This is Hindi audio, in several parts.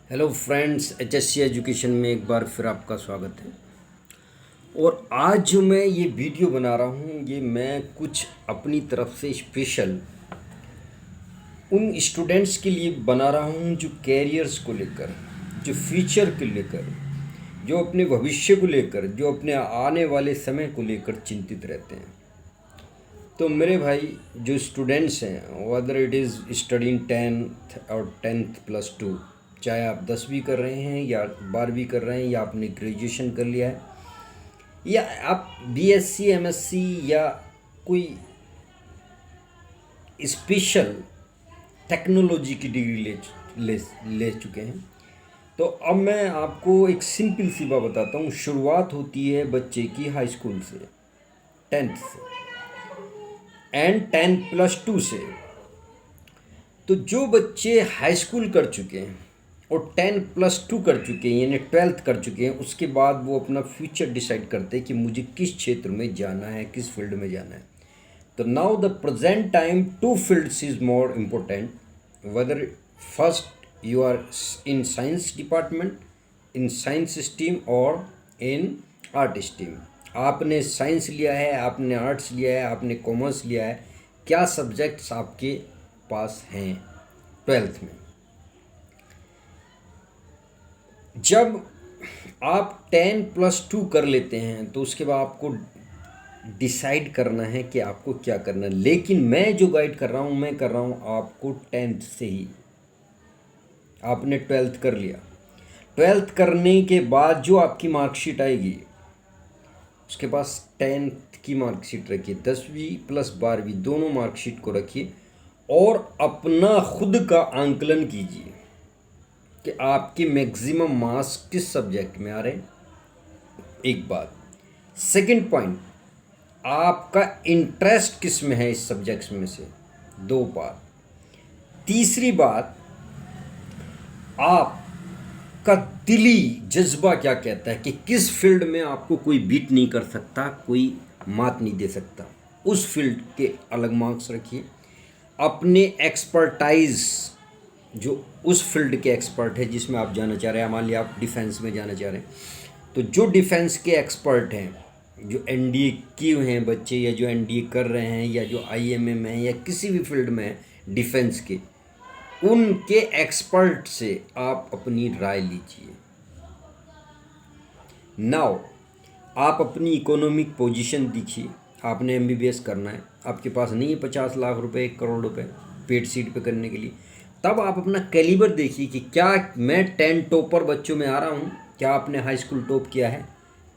हेलो फ्रेंड्स, HSC एजुकेशन में एक बार फिर आपका स्वागत है। और आज जो मैं ये वीडियो बना रहा हूँ, ये मैं कुछ अपनी तरफ से स्पेशल उन स्टूडेंट्स के लिए बना रहा हूँ जो कैरियर्स को लेकर, जो फ्यूचर को लेकर, जो अपने भविष्य को लेकर, जो अपने आने वाले समय को लेकर चिंतित रहते हैं। तो मेरे भाई जो स्टूडेंट्स हैं, Vadar it is studying 10th और 10th+2, चाहे आप 10वीं कर रहे हैं या 12वीं कर रहे हैं या आपने ग्रेजुएशन कर लिया है या आप BSc MSc या कोई स्पेशल टेक्नोलॉजी की डिग्री ले ले चुके हैं, तो अब मैं आपको एक सिंपल सी बात बताता हूँ। शुरुआत होती है बच्चे की हाई स्कूल से, 10th से एंड 10+2 से। तो जो बच्चे हाई स्कूल कर चुके हैं और 10+2 कर चुके हैं यानी 12th कर चुके हैं, उसके बाद वो अपना फ्यूचर डिसाइड करते हैं कि मुझे किस क्षेत्र में जाना है, किस फील्ड में जाना है। तो now the present time two fields is more important, whether first you are in science department, in science stream और इन आर्ट स्ट्रीम। आपने साइंस लिया है, आपने आर्ट्स लिया है, आपने कॉमर्स लिया है, क्या सब्जेक्ट्स आपके पास हैं 12th में। जब आप 10+2 कर लेते हैं तो उसके बाद आपको डिसाइड करना है कि आपको क्या करना है। लेकिन मैं जो गाइड कर रहा हूँ, मैं कर रहा हूँ आपको 10th से ही। आपने 12th कर लिया, 12th करने के बाद जो आपकी मार्कशीट आएगी, उसके पास 10th की मार्कशीट रखिए, 10वीं प्लस 12वीं दोनों मार्कशीट को रखिए और अपना खुद का आंकलन कीजिए कि आपके मैक्सिमम मार्क्स किस सब्जेक्ट में आ रहे हैं। एक बात। सेकंड पॉइंट, आपका इंटरेस्ट किस में है इस सब्जेक्ट्स में से, दो बात। तीसरी बात, आपका दिली जज्बा क्या कहता है कि किस फील्ड में आपको कोई बीट नहीं कर सकता, कोई मात नहीं दे सकता, उस फील्ड के अलग मार्क्स रखिए। अपने एक्सपर्टाइज, जो उस फील्ड के एक्सपर्ट है जिसमें आप जाना चाह रहे हैं, मान लिया आप डिफेंस में जाना चाह रहे हैं, तो जो डिफेंस के एक्सपर्ट हैं, जो NDA किए हुए हैं बच्चे या जो NDA कर रहे हैं या जो IMM है या किसी भी फील्ड में है डिफेंस के, उनके एक्सपर्ट से आप अपनी राय लीजिए। नाउ आप अपनी इकोनॉमिक पोजीशन देखिए। आपने MBBS करना है, आपके पास नहीं है 50 लाख रुपए, 1 करोड़ रुपए पेड सीट पे करने के लिए, तब आप अपना कैलिबर देखिए कि क्या मैं 10 टॉपर बच्चों में आ रहा हूँ। क्या आपने हाई स्कूल टॉप किया है,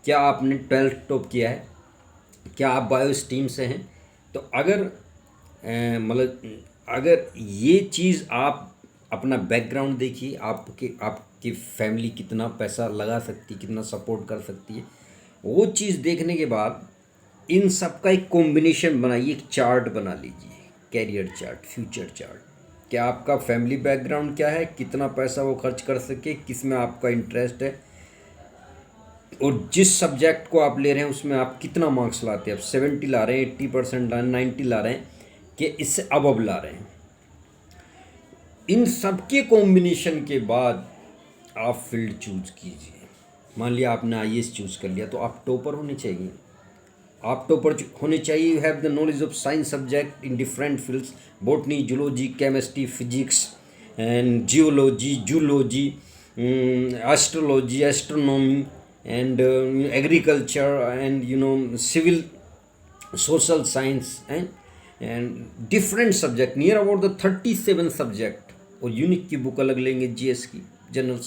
क्या आपने 12th टॉप किया है, क्या आप बायो स्ट्रीम से हैं। तो अगर मतलब अगर ये चीज़ आप अपना बैकग्राउंड देखिए, आपकी फैमिली कितना पैसा लगा सकती है, कितना सपोर्ट कर सकती है, वो चीज़ देखने के बाद इन सब का एक कॉम्बिनेशन बनाइए, एक चार्ट बना लीजिए, कैरियर चार्ट, फ्यूचर चार्ट। क्या आपका फैमिली बैकग्राउंड क्या है, कितना पैसा वो खर्च कर सके, किस में आपका इंटरेस्ट है, और जिस सब्जेक्ट को आप ले रहे हैं उसमें आप कितना मार्क्स लाते हैं। आप 70 ला रहे हैं, 80% ला रहे हैं, 90 ला रहे हैं, कि इससे अब ला रहे हैं। इन सब के कॉम्बिनेशन के बाद आप फील्ड चूज कीजिए। मान लिया आपने IAS चूज कर लिया, तो आप टॉपर होने चाहिए। आप टॉपर होने चाहिए। You have the knowledge of science subject in different fields, botany, zoology, chemistry, physics and geology, zoology, astrology, astronomy and agriculture and civil social science and different subject, near about the 37 subject। और यूनिक की बुक अलग लेंगे, GS की, जनरल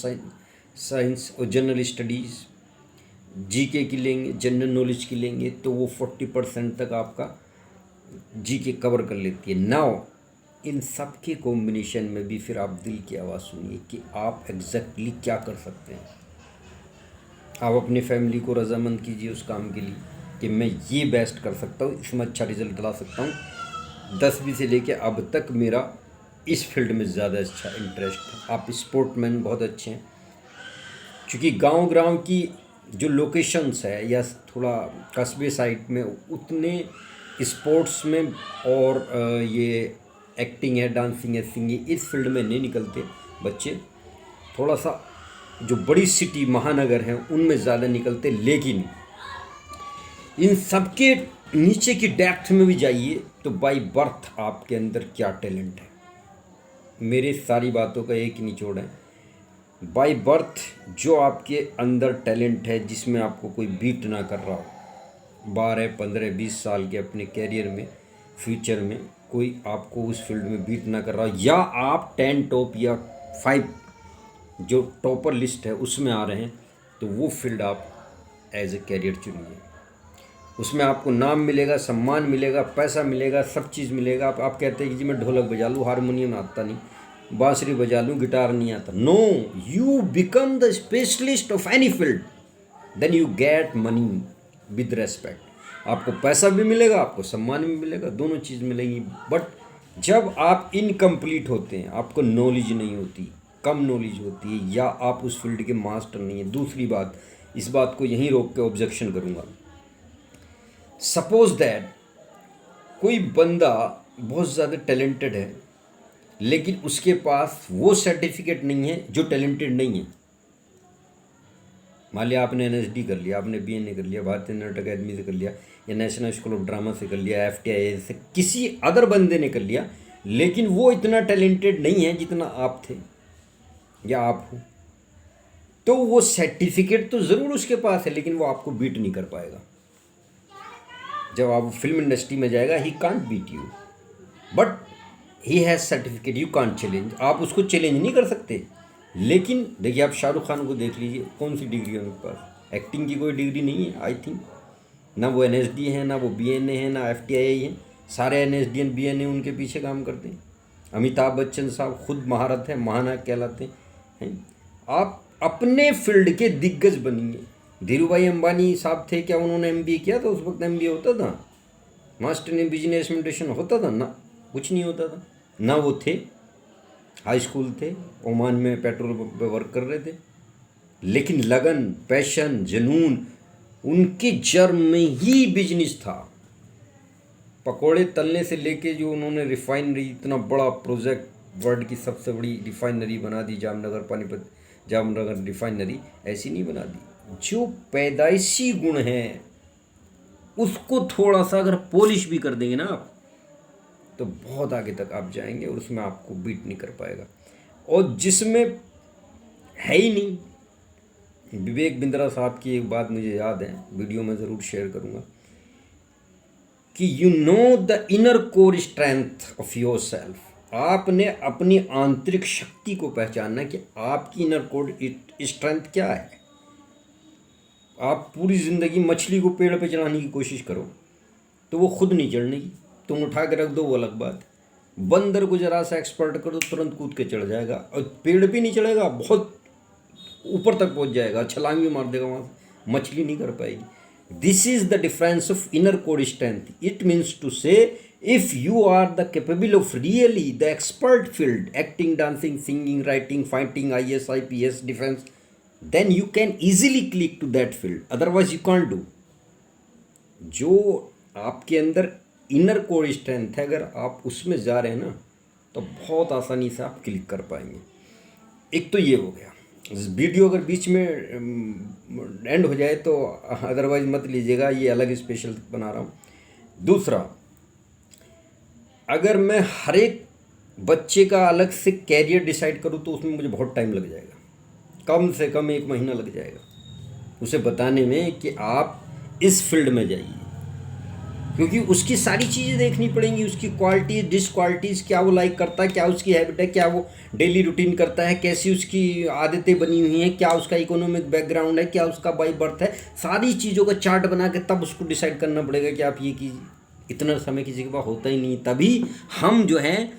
साइंस और जनरल स्टडीज़, GK की लेंगे, जनरल नॉलेज की लेंगे, तो वो 40% तक आपका GK कवर कर लेती है। नाउ इन सब के कॉम्बिनेशन में भी फिर आप दिल की आवाज़ सुनिए कि आप एग्जैक्टली क्या कर सकते हैं। आप अपनी फैमिली को रजामंद कीजिए उस काम के लिए कि मैं ये बेस्ट कर सकता हूँ, इसमें अच्छा रिजल्ट ला सकता हूँ। 10वीं से लेके अब तक मेरा इस फील्ड में ज़्यादा अच्छा इंटरेस्ट है। आप स्पोर्टमैन बहुत अच्छे हैं, क्योंकि गांव की जो लोकेशंस है या थोड़ा कस्बे साइड में उतने स्पोर्ट्स में और ये एक्टिंग है, डांसिंग है, सिंगिंग, इस फील्ड में नहीं निकलते बच्चे। थोड़ा सा जो बड़ी सिटी महानगर हैं उनमें ज़्यादा निकलते, लेकिन इन सबके नीचे की डेप्थ में भी जाइए तो बाय बर्थ आपके अंदर क्या टैलेंट है। मेरे सारी बातों का एक ही निचोड़ है, बाय बर्थ जो आपके अंदर टैलेंट है, जिसमें आपको कोई बीट ना कर रहा हो, 12, 15, 20 साल के अपने कैरियर में, फ्यूचर में कोई आपको उस फील्ड में बीट ना कर रहा हो, या आप 10 टॉप या 5 जो टॉपर लिस्ट है उसमें आ रहे हैं, तो वो फील्ड आप एज ए कैरियर चुनिए। उसमें आपको नाम मिलेगा, सम्मान मिलेगा, पैसा मिलेगा, सब चीज़ मिलेगा। आप कहते हैं कि जी मैं ढोलक बजा लूँ, हारमोनियम आता नहीं, बांसुरी बजा लूँ, गिटार नहीं आता। No, you become the specialist of any field, then you get money with respect. आपको पैसा भी मिलेगा, आपको सम्मान भी मिलेगा, दोनों चीज़ मिलेंगी। बट जब आप इनकम्प्लीट होते हैं, आपको नॉलेज नहीं होती, कम नॉलेज होती है, या आप उस फील्ड के मास्टर नहीं है। दूसरी बात, इस बात को यहीं रोक के ऑब्जेक्शन करूँगा। सपोज दैट कोई बंदा बहुत ज़्यादा टैलेंटेड है, लेकिन उसके पास वो सर्टिफिकेट नहीं है जो टैलेंटेड नहीं है। मान लिया आपने NSD कर लिया, आपने BNA कर लिया, भारतीय नाट्य अकादमी से कर लिया, या नेशनल स्कूल ऑफ ड्रामा से कर लिया, FTIA से, किसी अदर बंदे ने कर लिया, लेकिन वो इतना टैलेंटेड नहीं है जितना आप थे या आप हो, तो वो सर्टिफिकेट तो ज़रूर उसके पास है, लेकिन वो आपको बीट नहीं कर पाएगा। जब आप फिल्म इंडस्ट्री में जाएगा, he can't beat you, but he has certificate, you can't challenge. आप उसको चैलेंज नहीं कर सकते। लेकिन देखिए, आप शाहरुख खान को देख लीजिए, कौन सी डिग्री है उनके पास? एक्टिंग की कोई डिग्री नहीं है, आई थिंक। ना वो NSD है, ना वो BNA है, ना FTIA है। सारे NSD BNA उनके पीछे काम करते हैं। अमिताभ बच्चन साहब खुद महारथ है, महानायक कहलाते हैं। आप अपने फील्ड के दिग्गज बनिए। धीरू भाई अंबानी साहब थे, क्या उन्होंने MBA किया था? उस वक्त MBA होता था? मास्टर इन बिजनेस एडमिनिस्ट्रेशन होता था ना? कुछ नहीं होता था ना। वो थे, हाई स्कूल थे, ओमान में पेट्रोल पंप पे वर्क कर रहे थे, लेकिन लगन, पैशन, जुनून उनके जड़ में ही बिजनेस था। पकोड़े तलने से लेके जो उन्होंने रिफाइनरी, इतना बड़ा प्रोजेक्ट, वर्ल्ड की सबसे बड़ी रिफाइनरी बना दी, जामनगर पानीपत जामनगर रिफाइनरी, ऐसी नहीं बना दी। जो पैदाइशी गुण है उसको थोड़ा सा अगर पॉलिश भी कर देंगे ना आप, तो बहुत आगे तक आप जाएंगे, और उसमें आपको बीट नहीं कर पाएगा। और जिसमें है ही नहीं, विवेक बिंद्रा साहब की एक बात मुझे याद है, वीडियो में ज़रूर शेयर करूँगा, कि you know the inner core strength of your self. आपने अपनी आंतरिक शक्ति को पहचानना कि आपकी इनर कोर स्ट्रेंथ क्या है। आप पूरी ज़िंदगी मछली को पेड़ पे चढ़ाने की कोशिश करो तो वो खुद नहीं चढ़नेगी, तुम उठा के रख दो वो अलग बात। बंदर को जरा सा एक्सपर्ट कर दो, तुरंत कूद के चढ़ जाएगा, और पेड़ भी नहीं चढ़ेगा, बहुत ऊपर तक पहुंच जाएगा, छलांग भी मार देगा वहाँ से, मछली नहीं कर पाएगी। This is the difference of inner core strength. It means to say, if you are the capable of really the expert field, acting, dancing, singing, writing, fighting, IAS, IPS, defence, then you can easily click to that field, otherwise you can't do। जो आपके अंदर इनर कोर स्ट्रेंथ है, अगर आप उसमें जा रहे हैं ना, तो बहुत आसानी से आप क्लिक कर पाएंगे। एक तो ये हो गया। वीडियो अगर बीच में एंड हो जाए तो अदरवाइज मत लीजिएगा, ये अलग स्पेशल बना रहा हूँ। दूसरा, अगर मैं हर एक बच्चे का अलग से कैरियर डिसाइड करूँ तो उसमें मुझे बहुत टाइम लग जाएगा, कम से कम 1 महीना लग जाएगा उसे बताने में कि आप इस फील्ड में जाइए, क्योंकि उसकी सारी चीज़ें देखनी पड़ेंगी, उसकी क्वालिटी, डिसक्वालिटीज़, क्या वो लाइक करता है, क्या उसकी हैबिट है, क्या वो डेली रूटीन करता है, कैसी उसकी आदतें बनी हुई हैं, क्या उसका इकोनॉमिक बैकग्राउंड है, क्या उसका बाई बर्थ है। सारी चीज़ों का चार्ट बना के तब उसको डिसाइड करना पड़ेगा कि आप ये कीजिए। इतना समय किसी के पास होता ही नहीं। तभी हम जो है,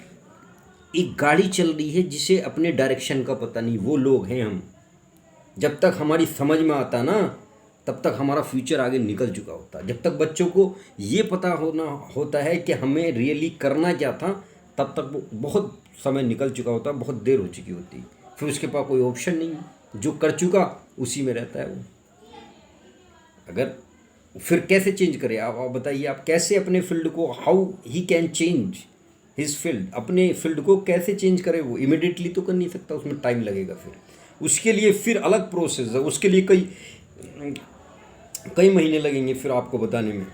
एक गाड़ी चल रही है जिसे अपने डायरेक्शन का पता नहीं, वो लोग हैं हम। जब तक हमारी समझ में आता ना, तब तक हमारा फ्यूचर आगे निकल चुका होता है। जब तक बच्चों को ये पता होता है कि हमें रियली करना क्या था, तब तक वो बहुत समय निकल चुका होता है, बहुत देर हो चुकी होती। फिर उसके पास कोई ऑप्शन नहीं, जो कर चुका उसी में रहता है वो। अगर फिर कैसे चेंज करे आप बताइए, आप कैसे अपने फील्ड को, how he can change his field, अपने फील्ड को कैसे चेंज करे? वो इमिडिएटली तो कर नहीं सकता, उसमें टाइम लगेगा। फिर उसके लिए फिर अलग प्रोसेस है, उसके लिए कई कई महीने लगेंगे फिर आपको बताने में।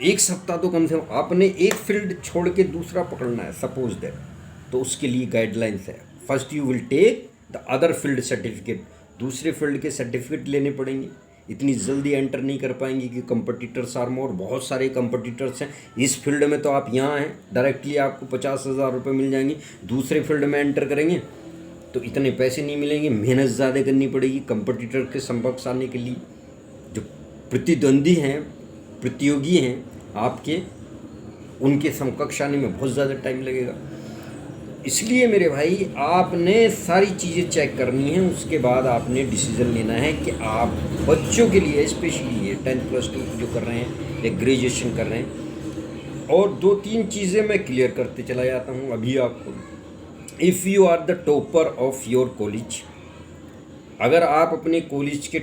एक सप्ताह तो कम से कम आपने एक फील्ड छोड़ के दूसरा पकड़ना है सपोज दैट, तो उसके लिए गाइडलाइंस है। First you will take the other field certificate, दूसरे फील्ड के सर्टिफिकेट लेने पड़ेंगे। इतनी जल्दी एंटर नहीं कर पाएंगे कि कंपटीटर्स आर मोर, बहुत सारे कंपटीटर्स हैं इस फील्ड में। तो आप यहाँ हैं डायरेक्टली आपको 50,000 रुपये मिल जाएंगे, दूसरे फील्ड में एंटर करेंगे तो इतने पैसे नहीं मिलेंगे, मेहनत ज़्यादा करनी पड़ेगी कंपटीटर के समकक्ष आने के लिए। जो प्रतिद्वंदी हैं, प्रतियोगी हैं आपके, उनके समकक्ष आने में बहुत ज़्यादा टाइम लगेगा। इसलिए मेरे भाई आपने सारी चीज़ें चेक करनी है, उसके बाद आपने डिसीज़न लेना है कि आप बच्चों के लिए, स्पेशली ये 10+2 जो कर रहे हैं या ग्रेजुएशन कर रहे हैं। और 2-3 चीज़ें मैं क्लियर करते चला जाता हूँ अभी आपको। If you are the topper of your college, अगर आप अपने कॉलेज के